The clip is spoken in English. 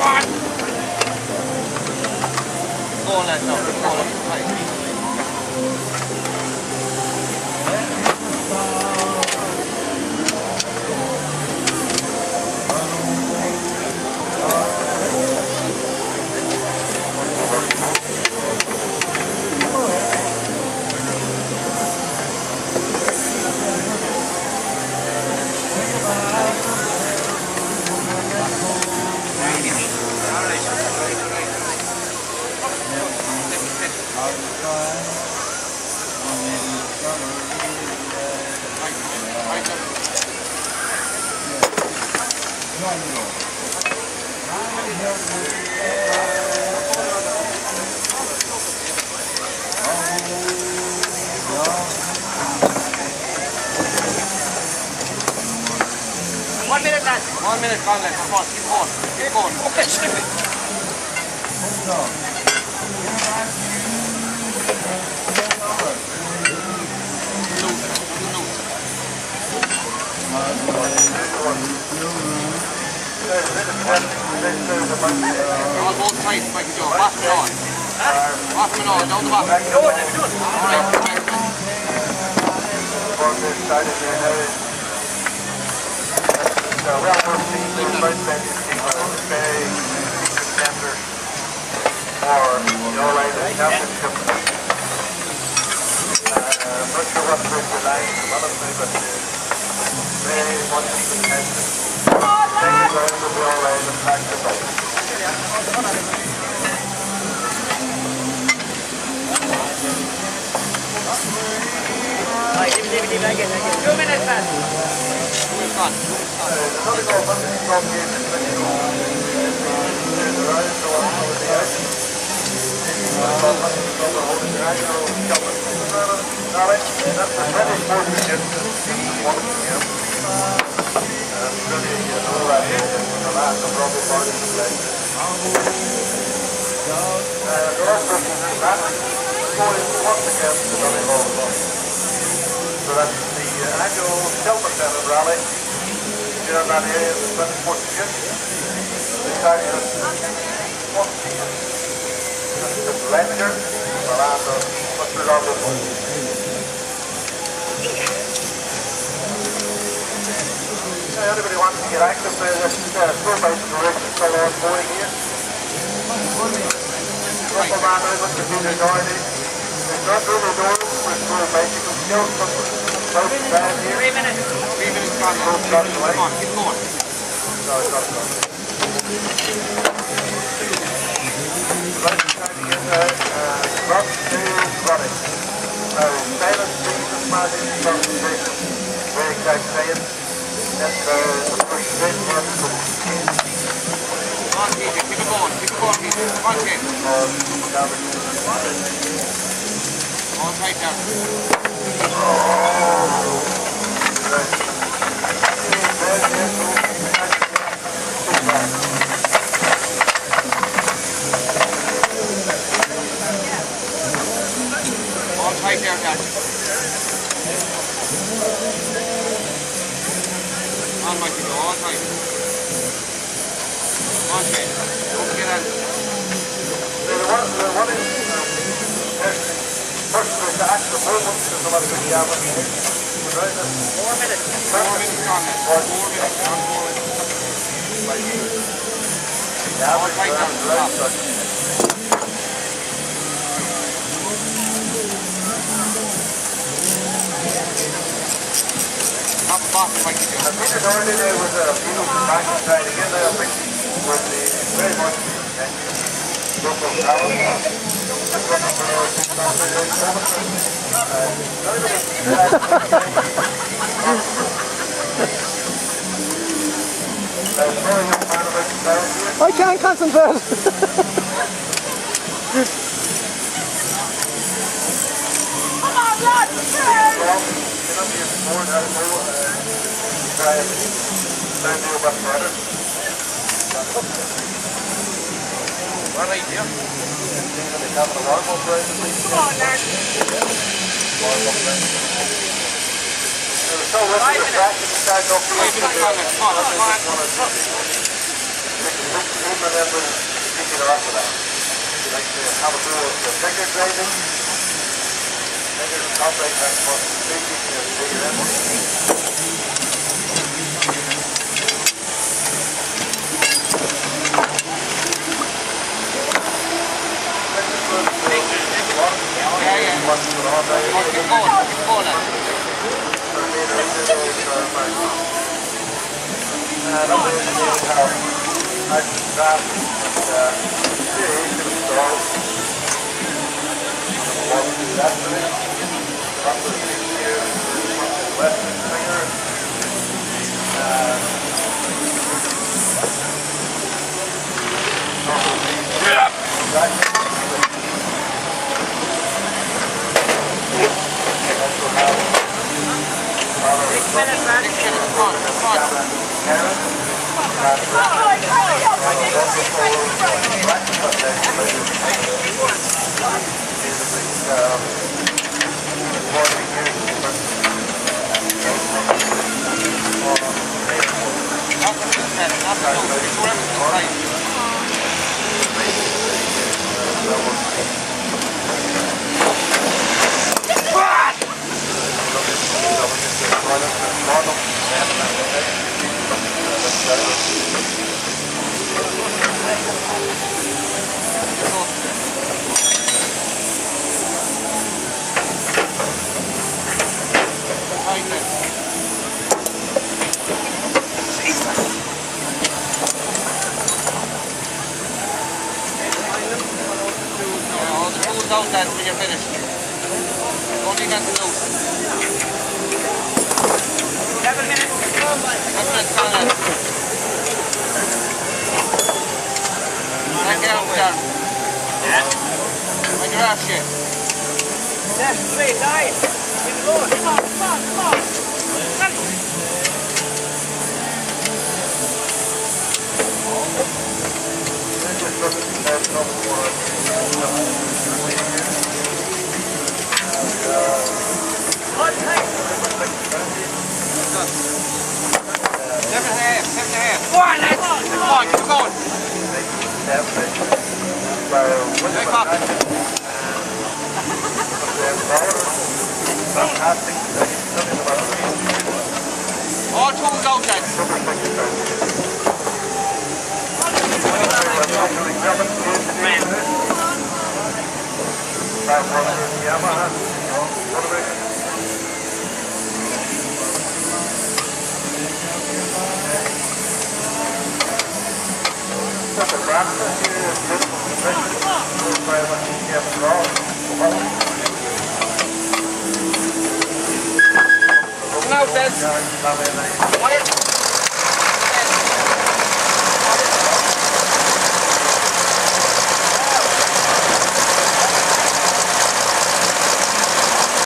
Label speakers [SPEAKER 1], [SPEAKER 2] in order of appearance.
[SPEAKER 1] Go on, lads, now. Go on, right.
[SPEAKER 2] 1 minute, lad.
[SPEAKER 1] 1 minute, come on, lad. Come on, keep going. Keep going.
[SPEAKER 2] Okay, slip it.
[SPEAKER 1] All both sides, Mikey Joe. Bottom and on. Bottom and on, down the bottom.
[SPEAKER 2] Do it, do it.
[SPEAKER 1] All right,
[SPEAKER 2] Leave it again. 2 minutes, lad.
[SPEAKER 3] So that's the annual Shelter Center rally here in that area of the 24th of June. They started at 1 p.m. That's just Ranger, Miranda, Mr. Robert. Anybody wants to get active, this tour-based operation is still ongoing here. Local man is with the junior authority. There's not really doors for tour-basic skills, but
[SPEAKER 2] 3 minutes.
[SPEAKER 1] 3 minutes, come on. Come on, keep going.
[SPEAKER 3] no, it's not done. Let's try to get rock to running. Silent Jesus Martin concentration. Very exact saying. That's the first bit one.
[SPEAKER 1] Come on, TJ, keep it going. Keep it going, TJ. Come on, Jake. All tight down. All tight there, guys. On, Mikey, go all tight. On, Jake. Don't get on.
[SPEAKER 3] First, the actual movement is a lot of good camera.
[SPEAKER 2] 4 minutes.
[SPEAKER 1] 4 minutes, Conley. 4 minutes, on 4 minutes. All tight down to the top. Top and bottom, Mikey, Joe.
[SPEAKER 3] Peter Doherty there was a few back inside again. I think was the very much local talent.
[SPEAKER 4] I can't concentrate.
[SPEAKER 2] Come on, lad.
[SPEAKER 1] All right, yeah.
[SPEAKER 2] Come on, lad.
[SPEAKER 3] So with the practice start up
[SPEAKER 1] 5 minutes, Conley. Come on, come on.
[SPEAKER 3] movement like to have a go at the bigger grading. Bigger the top right hand for bigger in.
[SPEAKER 1] Out that when you're finished. Only got to lose.
[SPEAKER 2] 7 minutes.
[SPEAKER 1] 7 minutes, Conrad. Get out there. On your ass shit.
[SPEAKER 2] Left, straight, nice. Keep it going. Come on, come on, come on.
[SPEAKER 1] Seven and a half. Go on, lads. Come on, keep going. Very fast. All tools out, lads. Come out, lads.